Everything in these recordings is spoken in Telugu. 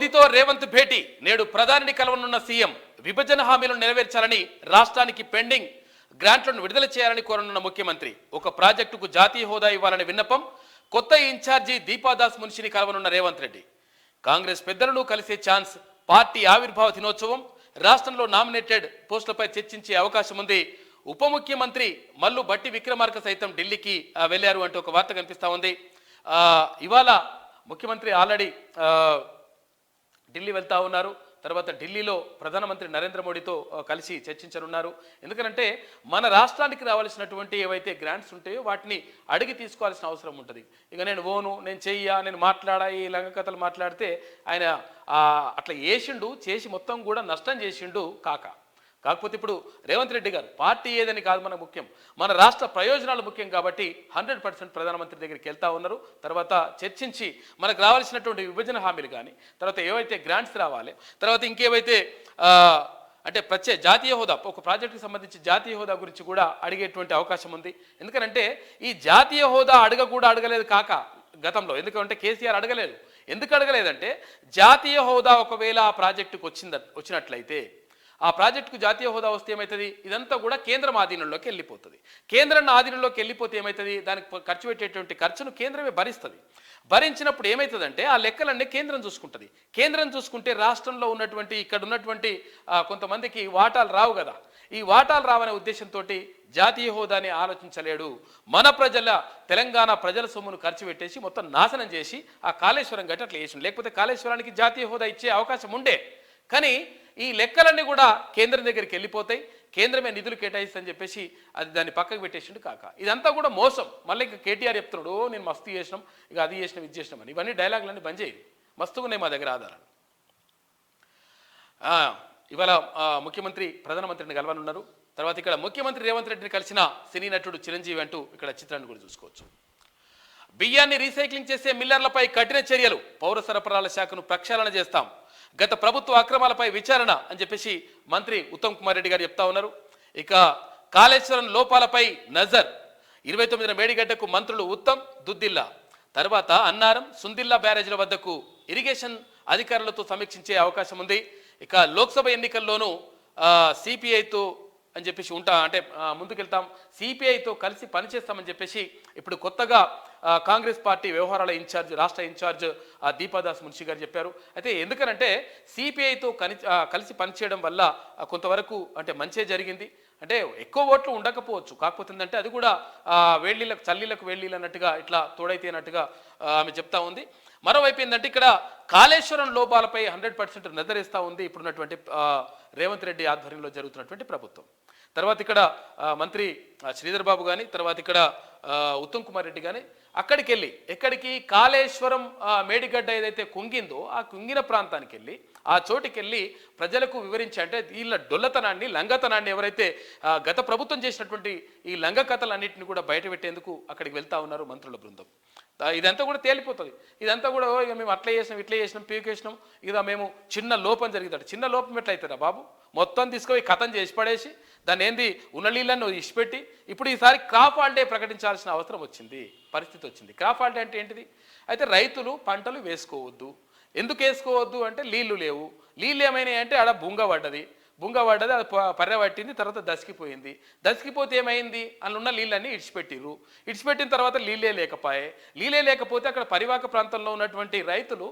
మోదీతో రేవంత్ భేటీ, నేడు ప్రధానిని కలవనున్న సీఎం. విభజన హామీలను నెరవేర్చాలని, రాష్ట్రానికి పెండింగ్ గ్రాంట్లను విడుదల చేయాలని కోరనున్న ముఖ్యమంత్రి. ఒక ప్రాజెక్టుకు జాతీయ హోదా ఇవ్వాలని విన్నపం. కొత్త ఇన్ఛార్జి దీపాదాస్ మున్షిని కలవనున్న రేవంత్ రెడ్డి. కాంగ్రెస్ పెద్దలను కలిసే ఛాన్స్. పార్టీ ఆవిర్భావ దినోత్సవం. రాష్ట్రంలో నామినేటెడ్ పోస్టులపై చర్చించే అవకాశం ఉంది. ఉప ముఖ్యమంత్రి మల్లు భట్టి విక్రమార్క సైతం ఢిల్లీకి వెళ్లారు అంటూ ఒక వార్త కనిపిస్తా ఉంది. ఇవాళ ముఖ్యమంత్రి ఆల్రెడీ ఢిల్లీ వెళ్తా ఉన్నారు. తర్వాత ఢిల్లీలో ప్రధానమంత్రి నరేంద్ర మోడీతో కలిసి చర్చించనున్నారు. ఎందుకంటే మన రాష్ట్రానికి రావాల్సినటువంటి ఏవైతే గ్రాంట్స్ ఉంటాయో వాటిని అడిగి తీసుకోవాల్సిన అవసరం ఉంటుంది. ఇక నేను నేను చెయ్యా, నేను మాట్లాడా, ఈ లంగ కథలు మాట్లాడితే ఆయన అట్లా చేసి మొత్తం కూడా నష్టం చేసిండు కాకపోతే ఇప్పుడు రేవంత్ రెడ్డి గారు పార్టీ ఏదని కాదు మనకు ముఖ్యం, మన రాష్ట్ర ప్రయోజనాలు ముఖ్యం కాబట్టి 100% ప్రధానమంత్రి దగ్గరికి వెళ్తా ఉన్నారు. తర్వాత చర్చించి మనకు రావాల్సినటువంటి విభజన హామీలు కానీ, తర్వాత ఏవైతే గ్రాంట్స్ రావాలి, తర్వాత ఇంకేవైతే అంటే జాతీయ హోదా, ఒక ప్రాజెక్టుకి సంబంధించి జాతీయ హోదా గురించి కూడా అడిగేటువంటి అవకాశం ఉంది. ఎందుకంటే ఈ జాతీయ హోదా అడగలేదు గతంలో. ఎందుకంటే కేసీఆర్ అడగలేదు. ఎందుకు అడగలేదంటే జాతీయ హోదా ఒకవేళ ఆ ప్రాజెక్టుకు వచ్చినట్లయితే, ఆ ప్రాజెక్టుకు జాతీయ హోదా వస్తే ఏమవుతుంది, ఇదంతా కూడా కేంద్రం ఆధీనంలోకి వెళ్ళిపోతుంది. కేంద్రం ఆధీనంలోకి వెళ్ళిపోతే ఏమవుతుంది, దానికి ఖర్చు పెట్టేటువంటి ఖర్చును కేంద్రమే భరిస్తుంది. భరించినప్పుడు ఏమవుతుందంటే ఆ లెక్కలన్నీ కేంద్రం చూసుకుంటుంది. కేంద్రం చూసుకుంటే రాష్ట్రంలో ఉన్నటువంటి ఇక్కడ ఉన్నటువంటి కొంతమందికి వాటాలు రావు కదా. ఈ వాటాలు రావనే ఉద్దేశంతో జాతీయ హోదాని ఆలోచించలేడు. మన తెలంగాణ ప్రజల సొమ్మును ఖర్చు పెట్టేసి మొత్తం నాశనం చేసి ఆ కాళేశ్వరం గట్టి అట్లా చేసిండు. లేకపోతే కాళేశ్వరానికి జాతీయ హోదా ఇచ్చే అవకాశం ఉండే. కానీ ఈ లెక్కలన్నీ కూడా కేంద్రం దగ్గరికి వెళ్ళిపోతాయి. కేంద్రమే నిధులు కేటాయిస్తని చెప్పేసి దాన్ని పక్కకు పెట్టేసిండు ఇదంతా కూడా మోసం. మళ్ళీ ఇంకా కేటీఆర్ చెప్తున్నాడు, నేను మస్తు చేసినాం, ఇక అది చేసినాం, ఇది చేసినాం అని. ఇవన్నీ డైలాగులన్నీ బంద్ చేయి. మస్తుగా ఉన్నాయి మా దగ్గర ఆధారాలు. ఇవాళ ముఖ్యమంత్రి ప్రధానమంత్రిని కలవనున్నారు. తర్వాత ఇక్కడ ముఖ్యమంత్రి రేవంత్ రెడ్డిని కలిసిన సినీ నటుడు చిరంజీవి అంటూ ఇక్కడ చిత్రాన్ని కూడా చూసుకోవచ్చు. బియ్యాన్ని రీసైక్లింగ్ చేసే మిల్లర్లపై కఠిన చర్యలు. పౌర సరఫరాల శాఖను ప్రక్షాళన చేస్తాం. గత ప్రభుత్వ అక్రమాలపై విచారణ అని చెప్పేసి మంత్రి ఉత్తమ్ కుమార్ రెడ్డి గారు చెప్తా ఉన్నారు. ఇక కాళేశ్వరం లోపాలపై నజర్. 29న మేడిగడ్డకు మంత్రులు ఉత్తమ్, దుద్దిల్లా. తర్వాత అన్నారం, సుందిల్లా బ్యారేజీల వద్దకు ఇరిగేషన్ అధికారులతో సమీక్షించే అవకాశం ఉంది. ఇక లోక్సభ ఎన్నికల్లోనూ సిపిఐతో అని చెప్పేసి ముందుకెళ్తాం, సిపిఐతో కలిసి పనిచేస్తామని చెప్పేసి ఇప్పుడు కొత్తగా కాంగ్రెస్ పార్టీ వ్యవహారాల రాష్ట్ర ఇన్ఛార్జ్ దీపాదాస్ మున్షి గారు చెప్పారు. అయితే ఎందుకనంటే సిపిఐతో కలిసి పనిచేయడం వల్ల కొంతవరకు మంచే జరిగింది. ఎక్కువ ఓట్లు ఉండకపోవచ్చు, కాకపోతే ఏంటంటే అది కూడా చల్లీలకు వేళ్ళీళ్ళు అన్నట్టుగా ఇట్లా తోడైతే అన్నట్టుగా ఆమె చెప్తా ఉంది. మరోవైపు ఏంటంటే ఇక్కడ కాళేశ్వరం లోపాలపై 100% నజరేస్తూ ఉంది ఇప్పుడున్నటువంటి రేవంత్ రెడ్డి ఆధ్వర్యంలో జరుగుతున్నటువంటి ప్రభుత్వం. తర్వాత ఇక్కడ మంత్రి శ్రీధర్ బాబు కానీ, తర్వాత ఇక్కడ ఉత్తమ్ కుమార్ రెడ్డి కానీ ఎక్కడికి కాళేశ్వరం మేడిగడ్డ ఏదైతే కుంగిందో ఆ కుంగిన ప్రాంతానికి వెళ్ళి ఆ చోటికి వెళ్ళి ప్రజలకు వివరించి వీళ్ళ డొల్లతనాన్ని, లంగతనాన్ని ఎవరైతే గత ప్రభుత్వం చేసినటువంటి ఈ లంగ కథలన్నింటినీ కూడా బయట పెట్టేందుకు అక్కడికి వెళ్తా ఉన్నారు మంత్రుల బృందం. ఇదంతా కూడా తేలిపోతుంది. ఇదంతా కూడా ఇక మేము అట్లా చేసినాం, ఇట్లా చేసినాం, పీకేసినాం, ఇక మేము చిన్న లోపం జరిగిందట. చిన్న లోపం ఎట్లయితుందా బాబు? మొత్తం తీసుకొని కథం చేసి పడేసి దాన్ని ఉన్న నీళ్ళను ఇచ్చిపెట్టి ఇప్పుడు ఈసారి క్రాప్ హాలిడే ప్రకటించాల్సిన అవసరం పరిస్థితి వచ్చింది. క్రాప్ హాలిడే అంటే ఏంటిది? అయితే రైతులు పంటలు వేసుకోవద్దు. ఎందుకు వేసుకోవద్దు అంటే నీళ్లు లేవు. నీళ్ళు ఏమైనాయి అంటే ఆడ బుంగ పడ్డది, అది పర్రబట్టింది, తర్వాత దసికిపోయింది. దసికిపోతే ఏమైంది? అందులో ఉన్న నీళ్ళన్నీ ఇడిచిపెట్టిన తర్వాత నీళ్ళే లేకపోతే అక్కడ పరివాహక ప్రాంతంలో ఉన్నటువంటి రైతులు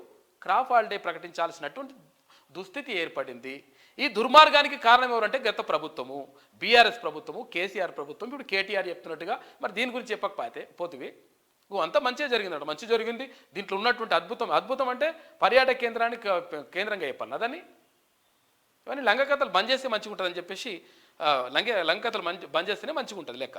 క్రాప్ హాలిడే ప్రకటించాల్సినటువంటి దుస్థితి ఏర్పడింది. ఈ దుర్మార్గానికి కారణం ఎవరంటే గత ప్రభుత్వము, బీఆర్ఎస్ ప్రభుత్వము, కేసీఆర్ ప్రభుత్వం. ఇప్పుడు కేటీఆర్ చెప్తున్నట్టుగా మరి దీని గురించి పోతివి అంతా మంచిగా జరిగిందట. మంచి జరిగింది. దీంట్లో ఉన్నటువంటి అద్భుతం అంటే పర్యాటక కేంద్రంగా చెప్పాలి. అదని ఇవన్నీ లంగ కథలు బంద్ చేస్తే మంచిగా ఉంటుందని చెప్పేసి లంగ కథలు బంద్ చేస్తేనే మంచిగా ఉంటుంది లెక్క.